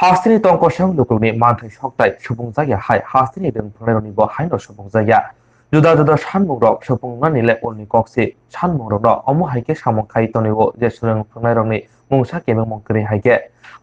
हास्तिनि तंक'सायाव लुगुनि मानथै सकथाय सुबुंजाया हाय हास्तिनि रोंफुंनायनिबो हायनो सुबुंजाया जुदा जुदा सानमुंरक सुबुंना निले उलनि कक्सि सानमुंरक अमु हायके सामंखाय तनिबो जे रोंफुंनायनि मुंसा केबे मंकरि हायके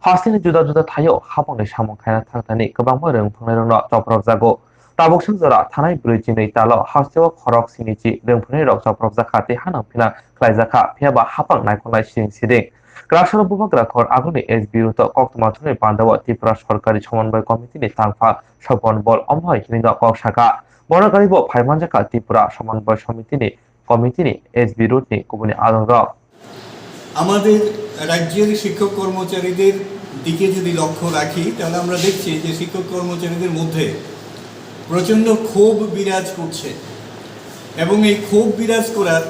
हास्तिनि जुदा जुदा थायो हाबंनि सामंखायना थांथानि गोबांबो रोंफुंनायनो जब्रब जागौ ताबुकसं जरा थानाय ब्रैजिनै ताल हास्तियाव खरक सिनिचि रोंफुंनाय रक जब्रब जाखाते हानांफिना ख्लायजाखा फेबा हापां नायखनाय सिं सिदिं ग्रासर बुबाग्राखर आगुनि एस बिरुत कक्तमाथुनि बान्दावा त्रिपुरा सरकारि समन्वय कमिटिनि तांफा सपन बल अमहाय हिरिंगा कक्साका बरगारिबो फाइमानजाका त्रिपुरा समन्वय कमिटिनि एस बिरुतनि गुबुनि आदंग আমাদের রাজ্যের শিক্ষক কর্মচারীদের দিকে যদি লক্ষ্য রাখি তাহলে আমরা দেখছি যে শিক্ষক কর্মচারীদের মধ্যে প্রচণ্ড ক্ষোভ বিরাজ করছে এবং এই ক্ষোভ বিরাজ করার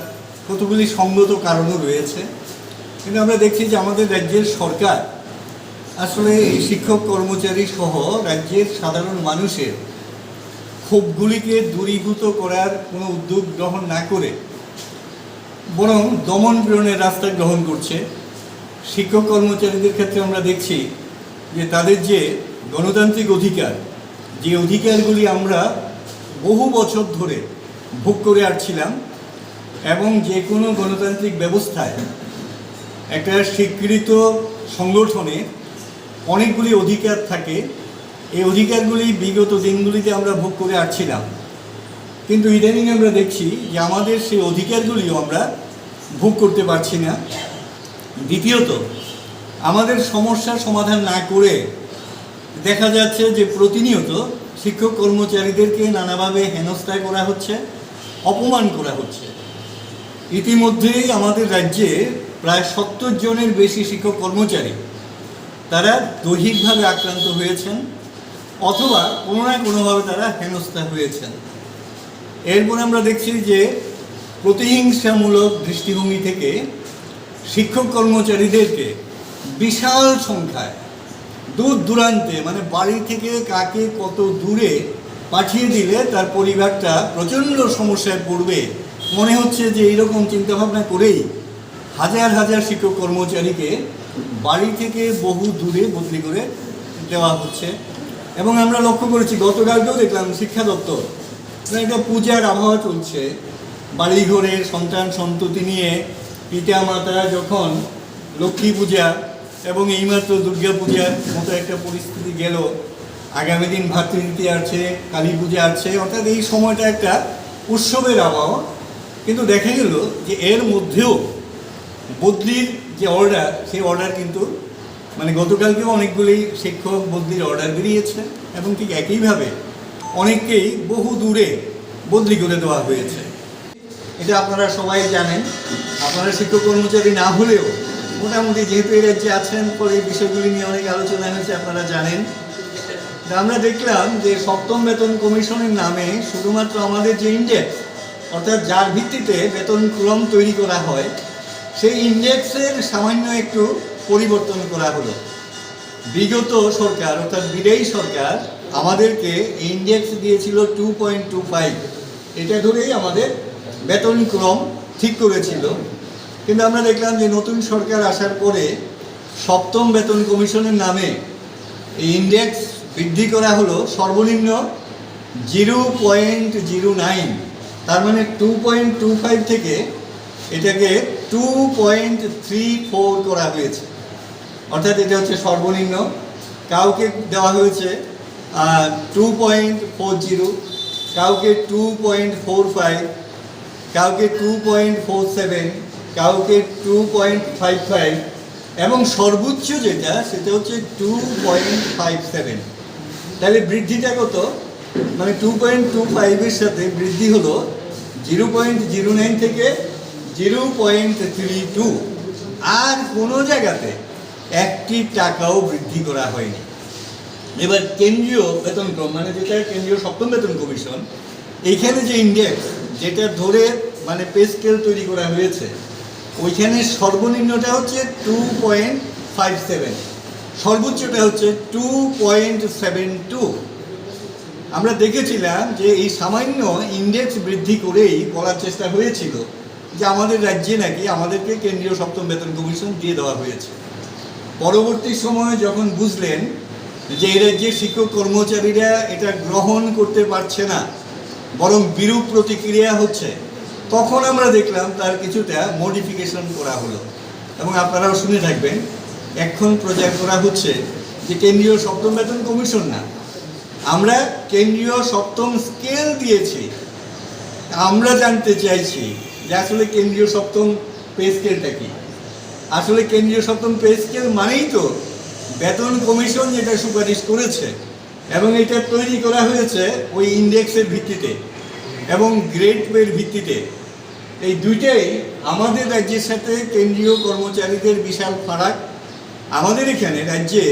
কতগুলি সঙ্গত কারণও রয়েছে। কিন্তু আমরা দেখছি যে আমাদের রাজ্যের সরকার আসলে এই শিক্ষক কর্মচারী সহ রাজ্যের সাধারণ মানুষের ক্ষোভগুলিকে দূরীভূত করার কোনো উদ্যোগ গ্রহণ না করে বরং দমন পীড়নের রাস্তা গ্রহণ করছে। শিক্ষক কর্মচারীদের ক্ষেত্রে আমরা দেখছি যে তাদের যে গণতান্ত্রিক অধিকার, যে অধিকারগুলি আমরা বহু বছর ধরে ভোগ করে আসছিলাম এবং যে কোনো গণতান্ত্রিক ব্যবস্থায় একটা স্বীকৃত সংগঠনে অনেকগুলি অধিকার থাকে, এই অধিকারগুলি বিগত দিনগুলিতে আমরা ভোগ করে আসছিলাম, কিন্তু ইদানিং আমরা দেখছি যে আমাদের সেই অধিকারগুলিও আমরা ভোগ করতে পারছি না। দ্বিতীয়ত, আমাদের সমস্যার সমাধান না করে দেখা যাচ্ছে যে প্রতিনিয়ত শিক্ষক কর্মচারীদেরকে নানাভাবে হেনস্থা করা হচ্ছে, অপমান করা হচ্ছে। ইতিমধ্যেই আমাদের রাজ্যে প্রায় 70 জনের বেশি শিক্ষক কর্মচারী তারা দৈহিকভাবে আক্রান্ত হয়েছেন অথবা কোনো না কোনোভাবে তারা হেনস্থা হয়েছেন। এরপর আমরা দেখছি যে প্রতিহিংসামূলক দৃষ্টিভঙ্গি থেকে শিক্ষক কর্মচারীদেরকে বিশাল সংখ্যায় দূর দূরান্তে, মানে বাড়ি থেকে কাকে কত দূরে পাঠিয়ে দিলে তার পরিবারটা প্রচণ্ড সমস্যায় পড়বে, মনে হচ্ছে যে এইরকম চিন্তাভাবনা করেই হাজার হাজার শিক্ষক কর্মচারীকে বাড়ি থেকে বহু দূরে বদলি করে দেওয়া হচ্ছে। এবং আমরা লক্ষ্য করেছি, গতকালকেও দেখলাম শিক্ষা দপ্তর একটা পূজার আবহাওয়া চলছে, বাড়িঘরে সন্তান সন্ততি নিয়ে পিতা মাতা যখন লক্ষ্মী পূজা এবং এইমাত্র দুর্গা পূজার মতো একটা পরিস্থিতি গেল, আগামী দিন ভাতৃদ্বিতী আছে, কালী পূজা আছে, অর্থাৎ এই সময়টা একটা উৎসবের আবহাওয়া। কিন্তু দেখা গেল যে এর মধ্যেও বদলির যে অর্ডার, সেই অর্ডার কিন্তু মানে গতকালকেও অনেকগুলি শিক্ষক বদলির অর্ডার বেরিয়েছে এবং ঠিক একইভাবে অনেককেই বহু দূরে বদলি করে দেওয়া হয়েছে। এটা আপনারা সবাই জানেন, আপনারা শিক্ষক কর্মচারী না হলেও মোটামুটি যেহেতু এই রাজ্যে আছেন, পরে এই বিষয়গুলি নিয়ে অনেক আলোচনা হয়েছে, আপনারা জানেন। আমরা দেখলাম যে সপ্তম বেতন কমিশনের নামে শুধুমাত্র আমাদের যে ইন্ডেক্স, অর্থাৎ যার ভিত্তিতে বেতন ক্রম তৈরি করা হয়, সেই ইন্ডেক্সের সামান্য একটু পরিবর্তন করা হলো। বিগত সরকার অর্থাৎ বিদায়ী সরকার আমাদেরকে ইন্ডেক্স দিয়েছিল 2.25, এটা ধরেই আমাদের বেতন ক্রম ঠিক করেছিল। কিন্তু আমরা দেখলাম যে নতুন সরকার আসার পরে সপ্তম বেতন কমিশনের নামে এই ইন্ডেক্স বৃদ্ধি করা হলো সর্বনিম্ন 0.09, তার মানে 2.25 থেকে এটাকে 2.34 করা হয়েছে, অর্থাৎ এটা হচ্ছে সর্বনিম্ন। কাউকে দেওয়া হয়েছে 2.40, কাউকে 2.45, কাউকে 2.47, কাউকে 2.55 এবং সর্বোচ্চ যেটা সেটা হচ্ছে 2.57। তাহলে বৃদ্ধিটা কত? মানে 2.25-এর সাথে বৃদ্ধি হলো 0.09 থেকে 0.32, আর কোনো জায়গাতে একটি টাকাও বৃদ্ধি করা হয়নি। এবার কেন্দ্রীয় বেতন ক্রম, মানে যেটা কেন্দ্রীয় সপ্তম বেতন কমিশন, এইখানে যে ইন্ডেক্স যেটা ধরে মানে পে স্কেল তৈরি করা হয়েছে, ওইখানে সর্বনিম্নটা হচ্ছে 2.57, সর্বোচ্চটা হচ্ছে 2.72। আমরা দেখেছিলাম যে এই সামান্য ইন্ডেক্স বৃদ্ধি করেই বলার চেষ্টা হয়েছিল যে আমাদের রাজ্যে নাকি আমাদেরকে কেন্দ্রীয় সপ্তম বেতন কমিশন দিয়ে দেওয়া হয়েছে। পরবর্তী সময়ে যখন বুঝলেন যে এই রাজ্যের শিক্ষক কর্মচারীরা এটা গ্রহণ করতে পারছে না, বরং বিরূপ প্রতিক্রিয়া হচ্ছে, তখন আমরা দেখলাম তার কিছুটা মডিফিকেশন করা হলো। এবং আপনারাও শুনে থাকবেন, এখন প্রচার করা হচ্ছে যে কেন্দ্রীয় সপ্তম বেতন কমিশন না, আমরা কেন্দ্রীয় সপ্তম স্কেল দিয়েছি। আমরা জানতে চাইছি যে আসলে কেন্দ্রীয় সপ্তম পে স্কেলটা কি। আসলে কেন্দ্রীয় সপ্তম পে স্কেল মানেই তো বেতন কমিশন যেটা সুপারিশ করেছে, এবং এটা তৈরি করা হয়েছে ওই ইন্ডেক্সের ভিত্তিতে এবং গ্রেড পের ভিত্তিতে। এই দুইটাই আমাদের রাজ্যের সাথে কেন্দ্রীয় কর্মচারীদের বিশাল ফারাক। আমাদের এখানে রাজ্যে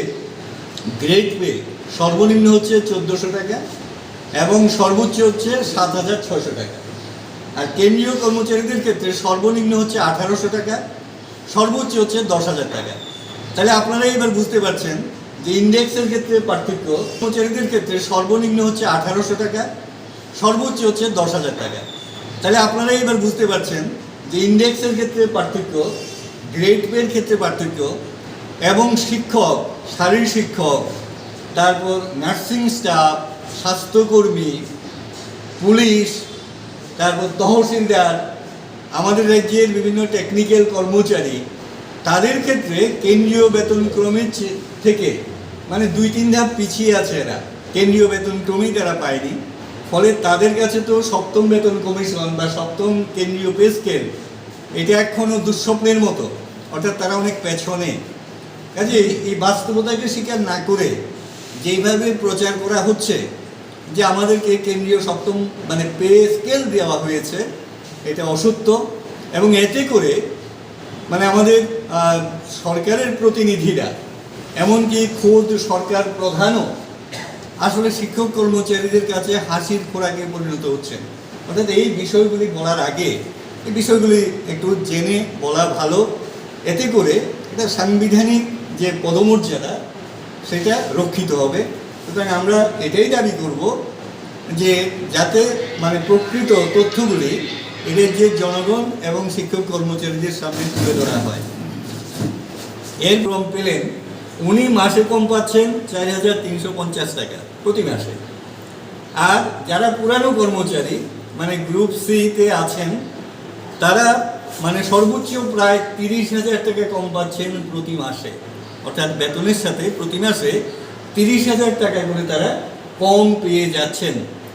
গ্রেড পে সর্বনিম্ন হচ্ছে 1400 টাকা এবং সর্বোচ্চ হচ্ছে 7600 টাকা। আর কেন্দ্রীয় কর্মচারীদের ক্ষেত্রে সর্বনিম্ন হচ্ছে 1800 টাকা, সর্বোচ্চ হচ্ছে 10,000 টাকা। তাহলে আপনারা এবার বুঝতে পারছেন যে ইন্ডেক্সের ক্ষেত্রে পার্থক্য। কর্মচারীদের ক্ষেত্রে সর্বনিম্ন হচ্ছে 1800 টাকা, সর্বোচ্চ হচ্ছে 10,000 টাকা। তাহলে আপনারা এবার বুঝতে পারছেন যে ইন্ডেক্সের ক্ষেত্রে পার্থক্য, গ্রেড পের ক্ষেত্রে পার্থক্য, এবং শিক্ষক, শারীরিক শিক্ষক, তারপর নার্সিং স্টাফ, স্বাস্থ্যকর্মী, পুলিশ, তারপর তহসিলদার, আমাদের রাজ্যের বিভিন্ন টেকনিক্যাল কর্মচারী, তাদের ক্ষেত্রে কেন্দ্রীয় বেতনক্রমের থেকে মানে 2-3 ধাপ পিছিয়ে আছে এরা। কেন্দ্রীয় বেতনক্রমেই তারা পায়নি, ফলে তাদের কাছে তো সপ্তম বেতন কমিশন বা সপ্তম কেন্দ্রীয় পে স্কেল এটা এখনও দুঃস্বপ্নের মতো, অর্থাৎ তারা অনেক পেছনে। কাজে এই বাস্তবতাকে স্বীকার না করে যেইভাবে প্রচার করা হচ্ছে যে আমাদেরকে কেন্দ্রীয় সপ্তম মানে পে স্কেল দেওয়া হয়েছে, এটা অসত্য। এবং এতে করে মানে আমাদের সরকারের প্রতিনিধিরা, এমনকি খোদ সরকার প্রধানও আসলে শিক্ষক কর্মচারীদের কাছে হাসির খোরাকে পরিণত হচ্ছেন। অর্থাৎ এই বিষয়গুলি বলার আগে এই বিষয়গুলি একটু জেনে বলা ভালো। এতে করে এটা সাংবিধানিক যে পদমর্যাদা সেটা রক্ষিত হবে। সুতরাং আমরা এটাই দাবি করব যে যাতে মানে প্রকৃত তথ্যগুলি এদের যে জনগণ এবং শিক্ষক কর্মচারীদের সামনে তুলে ধরা হয়। এর ক্রম পেলেন উনি মাসে কম পাচ্ছেন 4,350 টাকা প্রতি মাসে। আর যারা পুরানো কর্মচারী মানে গ্রুপ সিতে আছেন, তারা মানে সর্বোচ্চ প্রায় 30,000 টাকা কম পাচ্ছেন প্রতি মাসে। অর্থাৎ বেতনের সাথে প্রতি মাসে 30,000 টাকা করে তারা কম পেয়ে যাচ্ছেন।